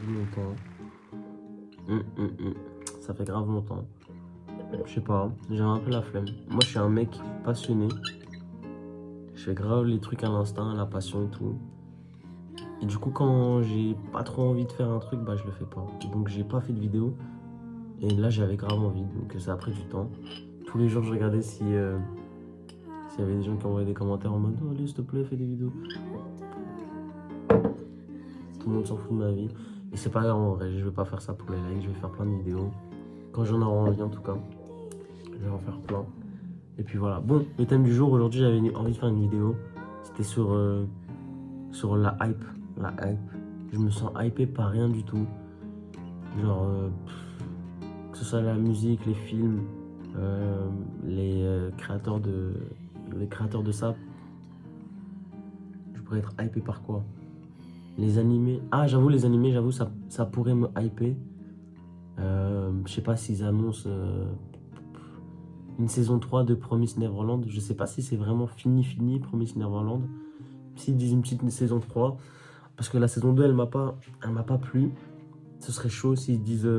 vu longtemps. Ça fait grave longtemps. Je sais pas, j'ai un peu la flemme. Moi, je suis un mec passionné. Je fais grave les trucs à l'instinct, à la passion et tout. Et du coup, quand j'ai pas trop envie de faire un truc, bah je le fais pas. Donc j'ai pas fait de vidéo. Et là, j'avais grave envie, donc ça a pris du temps. Tous les jours, je regardais si s'il y avait des gens qui envoyaient des commentaires en mode oh, allez, s'il te plaît, fais des vidéos. Tout le monde s'en fout de ma vie. Et c'est pas grave en vrai, je vais pas faire ça pour les likes, je vais faire plein de vidéos. Quand j'en aurai envie en tout cas. Je vais en faire plein. Et puis voilà. Bon, le thème du jour, aujourd'hui, j'avais envie de faire une vidéo. C'était sur la hype. La hype. Je me sens hypé par rien du tout. Genre, que ce soit la musique, les films, les créateurs de ça. Je pourrais être hypé par quoi? Les animés. Ah, j'avoue, les animés, j'avoue, ça pourrait me hyper. Je sais pas s'ils annoncent une saison 3 de Promise Neverland. Je sais pas si c'est vraiment fini, Promise Neverland. S'ils disent une petite saison 3. Parce que la saison 2, elle m'a pas plu. Ce serait chaud s'ils disent...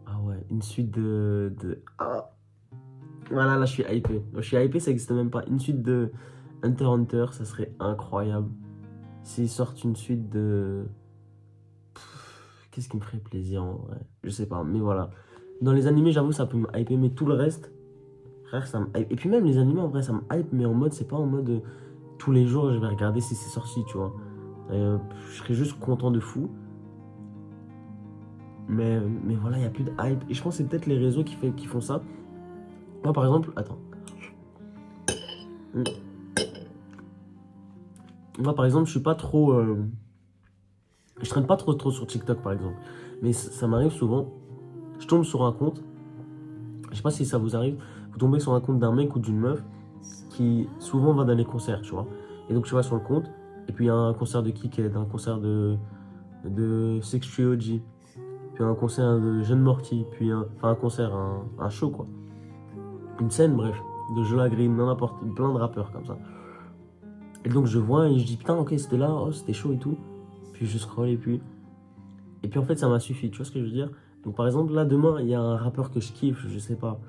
ah ouais, une suite Ah. Voilà, là, je suis hypé. Je suis hypé, ça n'existe même pas. Une suite de Hunter x Hunter, ça serait incroyable. S'ils sortent une suite de... Qu'est-ce qui me ferait plaisir en vrai? Je sais pas, mais voilà. Dans les animés, j'avoue, ça peut me hyper, mais tout le reste, frère, ça me hype. Et puis même les animés, en vrai, ça me hype, mais en mode, c'est pas en mode tous les jours, je vais regarder si c'est sorti, tu vois. Je serais juste content de fou. Mais voilà, il n'y a plus de hype. Et je pense que c'est peut-être les réseaux qui font ça. Moi, par exemple, attends. Moi, par exemple, je suis pas trop... Je traîne pas trop sur TikTok, par exemple. Mais ça m'arrive souvent. Je tombe sur un compte. Je sais pas si ça vous arrive. Vous tombez sur un compte d'un mec ou d'une meuf qui souvent va dans les concerts, tu vois. Et donc, tu vas sur le compte. Et puis, il y a un concert de Kiked, un concert de Sextury OG. Puis un concert de Jeune Morty. Puis un concert, un show, quoi. Une scène, bref. De Jola Green, n'importe, plein de rappeurs comme ça. Et donc, je vois et je dis, putain, ok, c'était là, oh, c'était chaud et tout. Puis je scroll et puis en fait ça m'a suffi, tu vois ce que je veux dire? Donc par exemple là demain il y a un rappeur que je kiffe, je sais pas.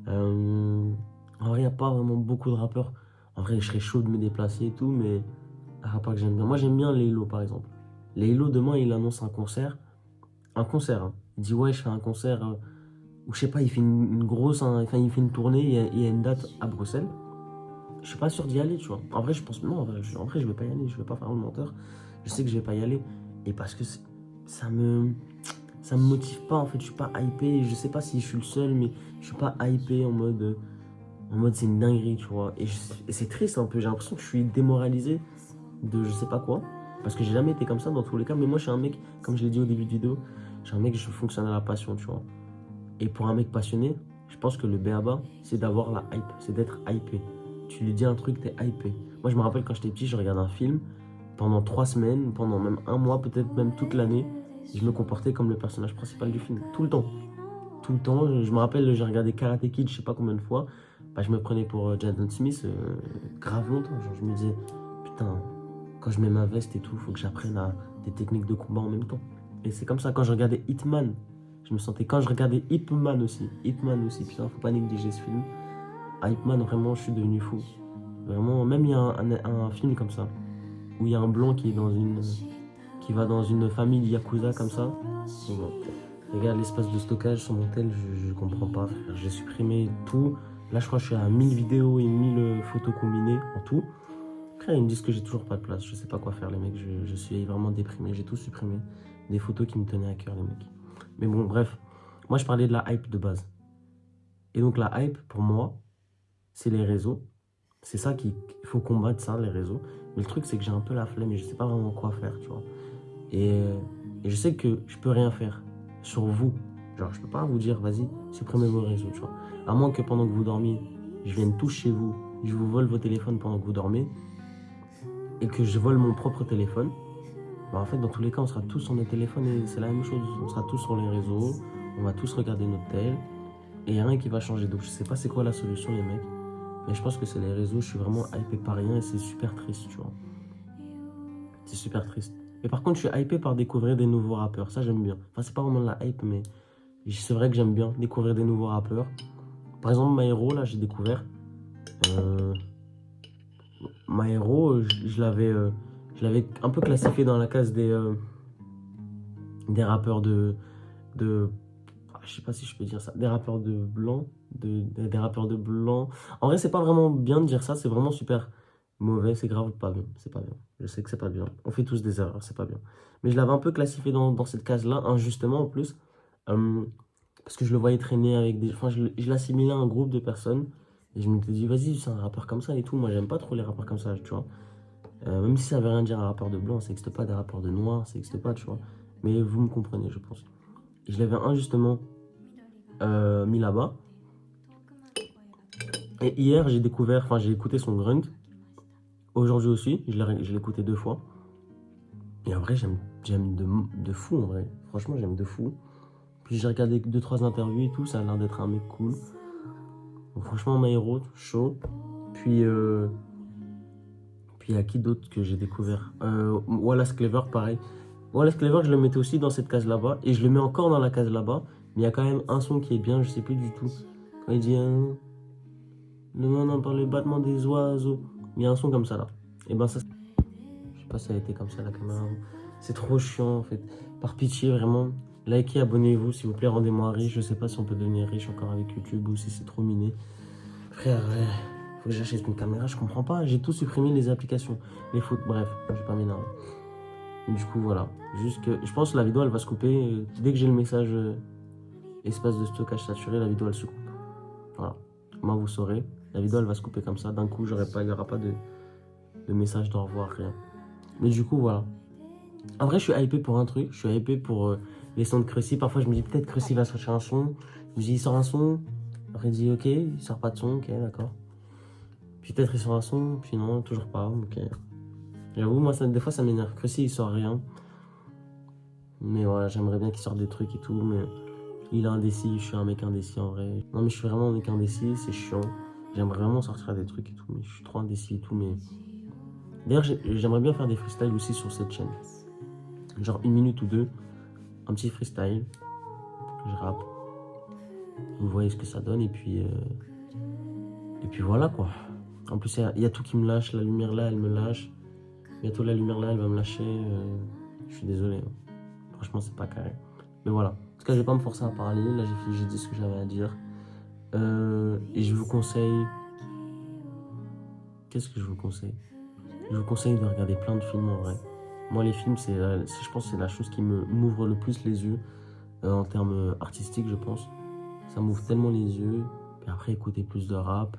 En vrai il n'y a pas vraiment beaucoup de rappeurs. En vrai je serais chaud de me déplacer et tout, mais un rappeur que j'aime bien. Moi j'aime bien Laylo par exemple. Laylo demain il annonce un concert. Un concert, hein. Il dit ouais je fais un concert où je sais pas, il fait une grosse, enfin il fait une tournée, il y a une date à Bruxelles. Je suis pas sûr d'y aller, tu vois. En vrai je pense, non, en vrai je vais pas y aller, je vais pas faire le menteur. Je sais que je vais pas y aller. Et parce que ça me motive pas en fait, je suis pas hypé. Je sais pas si je suis le seul, mais je suis pas hypé en mode c'est une dinguerie, tu vois. Et c'est triste un peu, j'ai l'impression que je suis démoralisé de je sais pas quoi. Parce que j'ai jamais été comme ça dans tous les cas. Mais moi je suis un mec, comme je l'ai dit au début de vidéo, je suis un mec, je fonctionne à la passion, tu vois. Et pour un mec passionné, je pense que le b.a.-ba, c'est d'avoir la hype, c'est d'être hypé. Tu lui dis un truc, t'es hypé. Moi je me rappelle quand j'étais petit, je regardais un film. Pendant 3 semaines, pendant même un mois, peut-être même toute l'année, je me comportais comme le personnage principal du film. Tout le temps. Tout le temps. Je me rappelle, j'ai regardé Karate Kid, je sais pas combien de fois. Bah, je me prenais pour Jaden Smith grave longtemps. Genre, je me disais, putain, quand je mets ma veste et tout, faut que j'apprenne à des techniques de combat en même temps. Et c'est comme ça, quand je regardais Hitman, je me sentais. Quand je regardais Ip Man aussi, putain, faut pas négliger ce film. À Ip Man, vraiment, je suis devenu fou. Vraiment, même il y a un film comme ça où il y a un blanc qui va dans une famille de Yakuza comme ça. Et bon, regarde l'espace de stockage sur mon tel, je comprends pas, frère. J'ai supprimé tout. Là, je crois que je suis à 1000 vidéos et 1000 photos combinées en tout. Après, ils me disent que j'ai toujours pas de place. Je sais pas quoi faire, les mecs. Je suis vraiment déprimé. J'ai tout supprimé. Des photos qui me tenaient à cœur, les mecs. Mais bon, bref. Moi, je parlais de la hype de base. Et donc, la hype, pour moi, c'est les réseaux. C'est ça qu'il faut combattre, ça, les réseaux. Mais le truc, c'est que j'ai un peu la flemme et je sais pas vraiment quoi faire, tu vois. Et je sais que je peux rien faire sur vous. Genre, je peux pas vous dire, vas-y, supprimez vos réseaux, tu vois. À moins que pendant que vous dormiez, je vienne tous chez vous, je vous vole vos téléphones pendant que vous dormez, et que je vole mon propre téléphone. Bah, en fait, dans tous les cas, on sera tous sur nos téléphones et c'est la même chose. On sera tous sur les réseaux, on va tous regarder notre tel, et il n'y a rien qui va changer. Donc, je sais pas c'est quoi la solution, les mecs. Mais je pense que c'est les réseaux, je suis vraiment hypé par rien et c'est super triste, tu vois. C'est super triste. Mais par contre, je suis hypé par découvrir des nouveaux rappeurs. Ça, j'aime bien. Enfin, c'est pas vraiment de la hype, mais c'est vrai que j'aime bien découvrir des nouveaux rappeurs. Par exemple, Maero, là, j'ai découvert. Euh, Maero, je l'avais un peu classifié dans la case des rappeurs de je sais pas si je peux dire ça, des rappeurs de blanc, des rappeurs de blanc. En vrai, c'est pas vraiment bien de dire ça, c'est vraiment super mauvais, c'est grave pas bien, c'est pas bien. Je sais que c'est pas bien. On fait tous des erreurs, c'est pas bien. Mais je l'avais un peu classifié dans cette case-là, injustement en plus, euh, parce que je le voyais traîner avec des. Enfin, je l'assimilais à un groupe de personnes, et je me suis dit, vas-y, c'est un rappeur comme ça et tout. Moi, j'aime pas trop les rappeurs comme ça, tu vois. Même si ça veut rien dire un rappeur de blanc, ça n'existe pas des rappeurs de noirs, ça n'existe pas, tu vois. Mais vous me comprenez, je pense. Et je l'avais injustement mis là-bas. Et hier, j'ai découvert, enfin, j'ai écouté son grunt. Aujourd'hui aussi, je l'ai écouté 2 fois. Et en vrai, j'aime de fou, en vrai. Franchement, j'aime de fou. Puis j'ai regardé 2-3 interviews et tout, ça a l'air d'être un mec cool. Donc, franchement, Maero, chaud. Puis, puis il y a qui d'autre que j'ai découvert Wallace Clever, pareil. Wallace Clever, je le mettais aussi dans cette case là-bas. Et je le mets encore dans la case là-bas. Mais il y a quand même un son qui est bien, je sais plus du tout. Quand il dit le monde par le battement des oiseaux. Il y a un son comme ça là. Et ben ça, je sais pas si elle était comme ça la caméra. C'est trop chiant en fait. Par pitié, vraiment. Likez, abonnez-vous, s'il vous plaît, rendez-moi riche. Je sais pas si on peut devenir riche encore avec YouTube ou si c'est trop miné. Frère, ouais, faut que j'achète une caméra, je comprends pas. J'ai tout supprimé les applications. Les foot, bref, je vais pas m'énerver. Et du coup, voilà. Juste que je pense que la vidéo elle va se couper. Dès que j'ai le message espace de stockage saturé, la vidéo elle se coupe. Voilà. Moi, vous saurez. La vidéo elle va se couper comme ça. D'un coup, il n'y aura pas de message d'au revoir, rien. Mais du coup, voilà. En vrai, je suis hypé pour un truc. Je suis hypé pour les sons de Cressy. Parfois, je me dis peut-être Cressy va sortir un son. Je me dis, il sort un son. Après, il dit, ok, il sort pas de son. Ok, d'accord. Puis peut-être il sort un son. Puis non, toujours pas. Ok. J'avoue, moi, des fois, ça m'énerve. Cressy, il sort rien. Mais voilà, j'aimerais bien qu'il sorte des trucs et tout. Mais il est indécis. Je suis un mec indécis en vrai. Non, mais je suis vraiment un mec indécis. C'est chiant. J'aimerais vraiment sortir des trucs et tout. Mais je suis trop indécis et tout. Mais d'ailleurs, j'aimerais bien faire des freestyles aussi sur cette chaîne. Genre 1 minute ou 2. Un petit freestyle. Je rappe. Vous voyez ce que ça donne. Et puis voilà quoi. En plus, il y a tout qui me lâche. La lumière là, elle me lâche. Bientôt, la lumière là, elle va me lâcher. Je suis désolé. Hein. Franchement, c'est pas carré. Mais voilà. En tout cas, je vais pas me forcer à parler. Là, j'ai dit ce que j'avais à dire. Et je vous conseille. Qu'est-ce que je vous conseille? Je vous conseille de regarder plein de films en vrai. Moi, les films, je pense que c'est la chose qui m'ouvre le plus les yeux en termes artistiques, je pense. Ça m'ouvre tellement les yeux. Puis après, écouter plus de rap.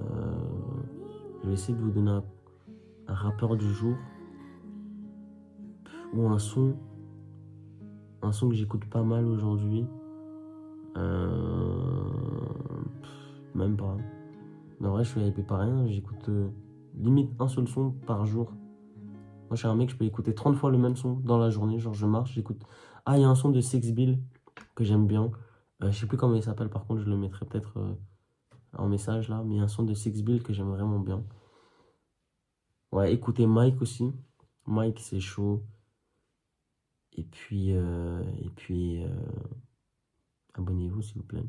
Je vais essayer de vous donner un rappeur du jour. Ou un son. Un son que j'écoute pas mal aujourd'hui. Même pas. Mais en vrai, je suis hypé par rien. J'écoute limite un seul son par jour. Moi, je suis un mec, je peux écouter 30 fois le même son dans la journée. Genre, je marche, j'écoute. Ah, il y a un son de Six Bill que j'aime bien. Je sais plus comment il s'appelle, par contre, je le mettrai peut-être en message là. Mais il y a un son de Six Bill que j'aime vraiment bien. Ouais, écoutez Mike aussi. Mike, c'est chaud. Et puis abonnez-vous, s'il vous plaît.